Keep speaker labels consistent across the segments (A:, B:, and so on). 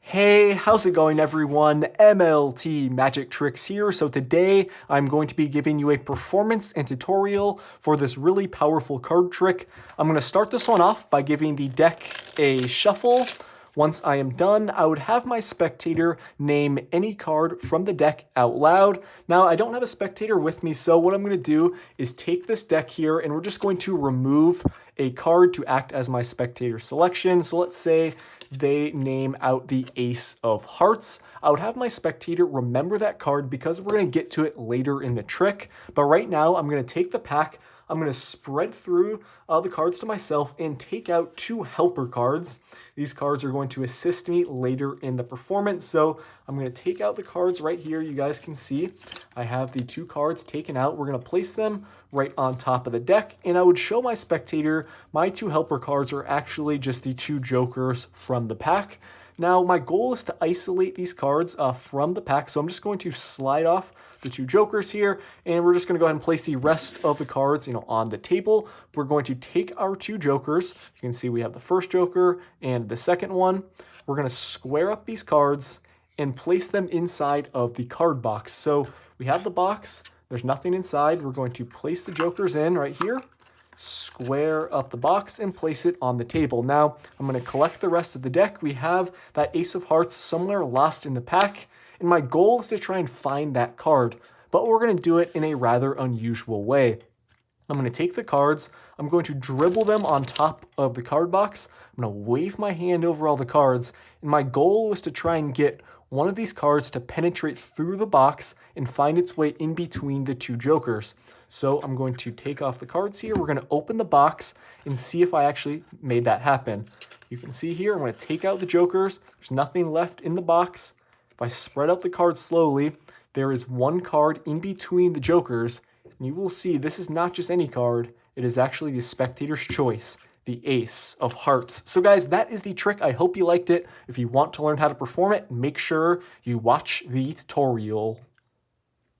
A: Hey, how's it going everyone? MLT Magic Tricks here. So today I'm going to be giving you a performance and tutorial for this really powerful card trick. I'm going to start this one off by giving the deck a shuffle. Once I am done, I would have my spectator name any card from the deck out loud. Now, I don't have a spectator with me, so what I'm going to do is take this deck here and we're just going to remove a card to act as my spectator selection. So let's say they name out the Ace of Hearts. I would have my spectator remember that card because we're going to get to it later in the trick. But right now, I'm going to take the pack, I'm going to spread through the cards to myself and take out two helper cards. These cards are going to assist me later in the performance. So I'm going to take out the cards right here. You guys can see I have the two cards taken out. We're going to place them right on top of the deck. And I would show my spectator my two helper cards are actually just the two jokers from the pack. Now, my goal is to isolate these cards from the pack, so I'm just going to slide off the two jokers here, and we're just going to go ahead and place the rest of the cards, on the table. We're going to take our two jokers. You can see we have the first joker and the second one. We're going to square up these cards and place them inside of the card box. So we have the box. There's nothing inside. We're going to place the jokers in right here, square up the box, and place it on the table. Now, I'm going to collect the rest of the deck. We have that Ace of Hearts somewhere lost in the pack, and my goal is to try and find that card, but we're going to do it in a rather unusual way. I'm going to take the cards, I'm going to dribble them on top of the card box, I'm going to wave my hand over all the cards, and my goal was to try and get one of these cards to penetrate through the box and find its way in between the two jokers. So I'm going to take off the cards here. We're going to open the box and see if I actually made that happen. You can see here, I'm going to take out the jokers. There's nothing left in the box. If I spread out the cards slowly, there is one card in between the jokers. And you will see this is not just any card. It is actually the spectator's choice, the Ace of Hearts. So guys, that is the trick. I hope you liked it. If you want to learn how to perform it, make sure you watch the tutorial.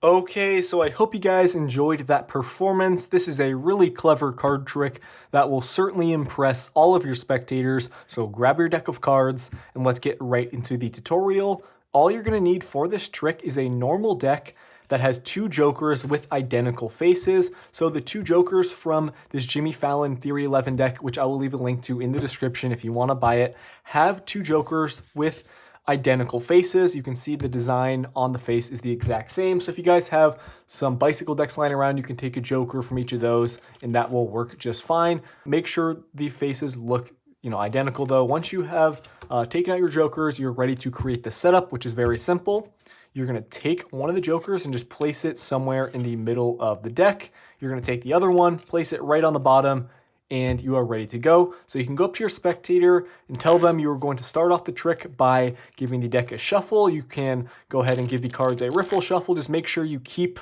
A: Okay, so I hope you guys enjoyed that performance. This is a really clever card trick that will certainly impress all of your spectators. So grab your deck of cards and let's get right into the tutorial. All you're going to need for this trick is a normal deck that has two jokers with identical faces. So the two jokers from this Jimmy Fallon Theory 11 deck, which I will leave a link to in the description if you want to buy it, have two jokers with identical faces. You can see the design on the face is the exact same. So if you guys have some bicycle decks lying around, you can take a joker from each of those and that will work just fine. Make sure the faces look identical though. Once you have taken out your jokers, you're ready to create the setup, which is very simple. You're going to take one of the jokers and just place it somewhere in the middle of the deck. You're going to take the other one, place it right on the bottom, and you are ready to go. So you can go up to your spectator and tell them you are going to start off the trick by giving the deck a shuffle. You can go ahead and give the cards a riffle shuffle. Just make sure you keep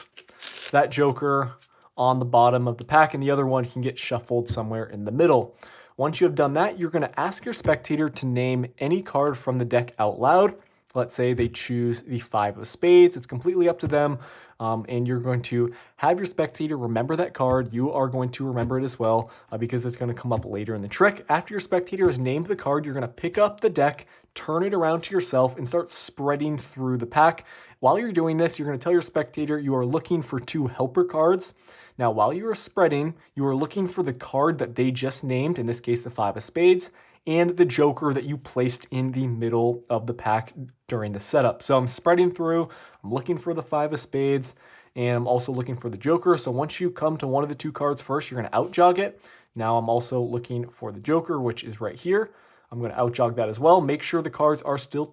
A: that joker on the bottom of the pack and the other one can get shuffled somewhere in the middle. Once you have done that, you're going to ask your spectator to name any card from the deck out loud. Let's say they choose the 5 of spades. It's completely up to them. And you're going to have your spectator remember that card. You are going to remember it as well because it's going to come up later in the trick. After your spectator has named the card, you're going to pick up the deck, turn it around to yourself, and start spreading through the pack. While you're doing this, you're going to tell your spectator you are looking for two helper cards. Now, while you are spreading, you are looking for the card that they just named, in this case, the 5 of spades, and the joker that you placed in the middle of the pack during the setup. So I'm spreading through, I'm looking for the 5 of spades, and I'm also looking for the joker. So once you come to one of the two cards first, you're going to outjog it. Now I'm also looking for the joker, which is right here. I'm going to outjog that as well. Make sure the cards are still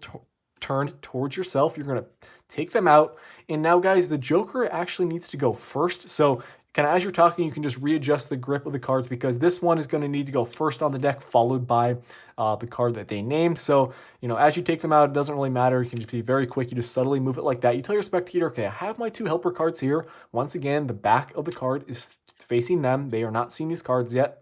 A: turned towards yourself. You're going to take them out. And now, guys, the joker actually needs to go first. So kind of as you're talking, you can just readjust the grip of the cards because this one is going to need to go first on the deck, followed by the card that they named. So, as you take them out, it doesn't really matter. You can just be very quick. You just subtly move it like that. You tell your spectator, okay, I have my two helper cards here. Once again, the back of the card is facing them. They are not seeing these cards yet.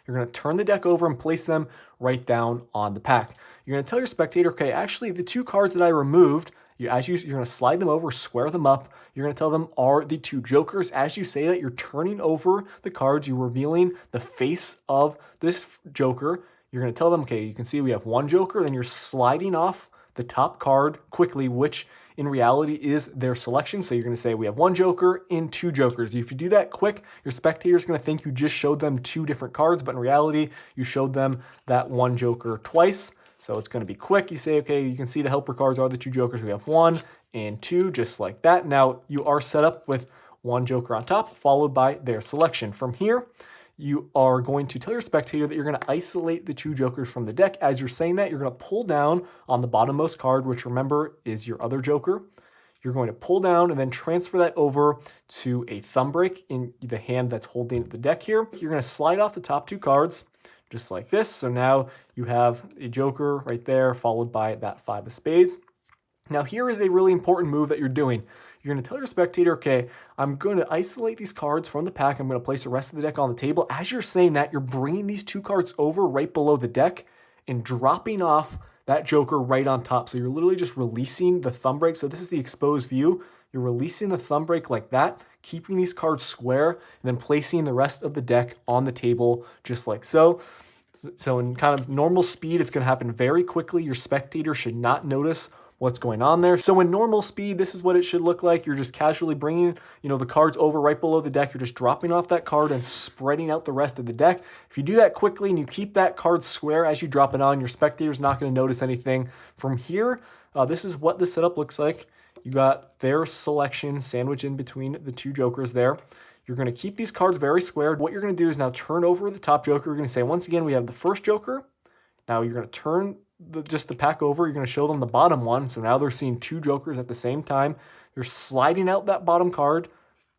A: You're going to turn the deck over and place them right down on the pack. You're going to tell your spectator, okay, actually the two cards that I removed, you're going to slide them over, square them up. You're going to tell them are the two jokers. As you say that, you're turning over the cards. You're revealing the face of this joker. You're going to tell them, okay, you can see we have one joker. Then you're sliding off the top card quickly, which in reality is their selection. So you're going to say we have one joker and two jokers. If you do that quick, your spectator is going to think you just showed them two different cards, but in reality, you showed them that one joker twice. So it's going to be quick. You say, okay, you can see the helper cards are the two jokers. We have one and two, just like that. Now you are set up with one joker on top, followed by their selection. From here, you are going to tell your spectator that you're going to isolate the two jokers from the deck. As you're saying that, you're going to pull down on the bottommost card, which remember is your other joker. You're going to pull down and then transfer that over to a thumb break in the hand that's holding the deck here. You're going to slide off the top two cards just like this. So now you have a joker right there, followed by that 5 of spades. Now here is a really important move that you're doing. You're going to tell your spectator, okay, I'm going to isolate these cards from the pack. I'm going to place the rest of the deck on the table. As you're saying that, you're bringing these two cards over right below the deck and dropping off that joker right on top. So you're literally just releasing the thumb break. So this is the exposed view. You're releasing the thumb break like that, keeping these cards square, and then placing the rest of the deck on the table just like so. So in kind of normal speed, it's going to happen very quickly. Your spectator should not notice what's going on there. So in normal speed, this is what it should look like. You're just casually bringing, the cards over right below the deck. You're just dropping off that card and spreading out the rest of the deck. If you do that quickly and you keep that card square as you drop it on, your spectator's not going to notice anything. From here, this is what the setup looks like. You got their selection sandwiched in between the two jokers there. You're going to keep these cards very squared. What you're going to do is now turn over the top joker. You're going to say, once again, we have the first joker. Now you're going to turn just the pack over. You're going to show them the bottom one. So now they're seeing two jokers at the same time. You're sliding out that bottom card,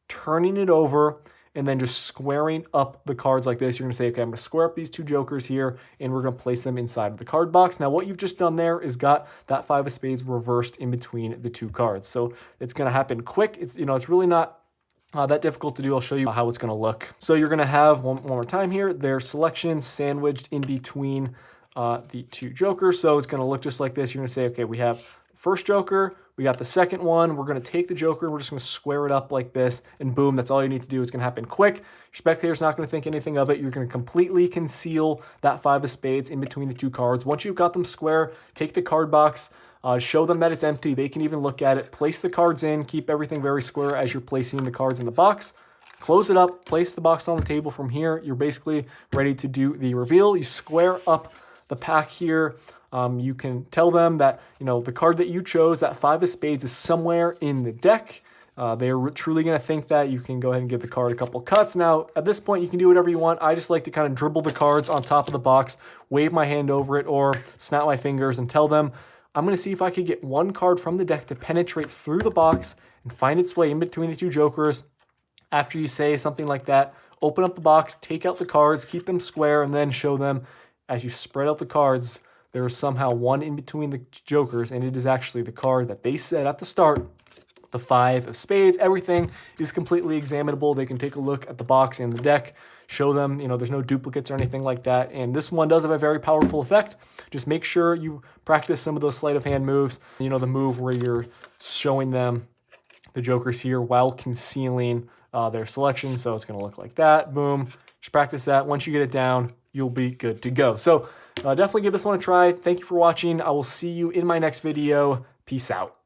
A: turning it over, and then just squaring up the cards like this. You're going to say, okay, I'm going to square up these two jokers here, and we're going to place them inside of the card box. Now, what you've just done there is got that 5 of spades reversed in between the two cards. So it's going to happen quick. It's really not that difficult to do. I'll show you how it's going to look. So you're going to have one more time here, their selection sandwiched in between the two jokers. So it's going to look just like this. You're going to say, okay, we have the first joker, we got the second one. We're going to take the joker, we're just going to square it up like this, and boom, that's all you need to do. It's going to happen quick. Your spectator's not going to think anything of it. You're going to completely conceal that 5 of spades in between the two cards. Once you've got them square, take the card box, show them that it's empty. They can even look at it, place the cards in, keep everything very square as you're placing the cards in the box. Close it up, place the box on the table. From here, you're basically ready to do the reveal. You square up the pack here. You can tell them that, the card that you chose, that 5 of spades, is somewhere in the deck. They're truly going to think that. You can go ahead and give the card a couple cuts. Now, at this point, you can do whatever you want. I just like to kind of dribble the cards on top of the box, wave my hand over it, or snap my fingers and tell them, I'm going to see if I could get one card from the deck to penetrate through the box and find its way in between the two jokers. After you say something like that, open up the box, take out the cards, keep them square, and then show them as you spread out the cards, there is somehow one in between the jokers, and it is actually the card that they said at the start, the 5 of spades. Everything is completely examinable. They can take a look at the box and the deck, show them, there's no duplicates or anything like that. And this one does have a very powerful effect. Just make sure you practice some of those sleight of hand moves. The move where you're showing them the jokers here while concealing their selection. So it's going to look like that. Boom. Just practice that. Once you get it down, you'll be good to go. So definitely give this one a try. Thank you for watching. I will see you in my next video. Peace out.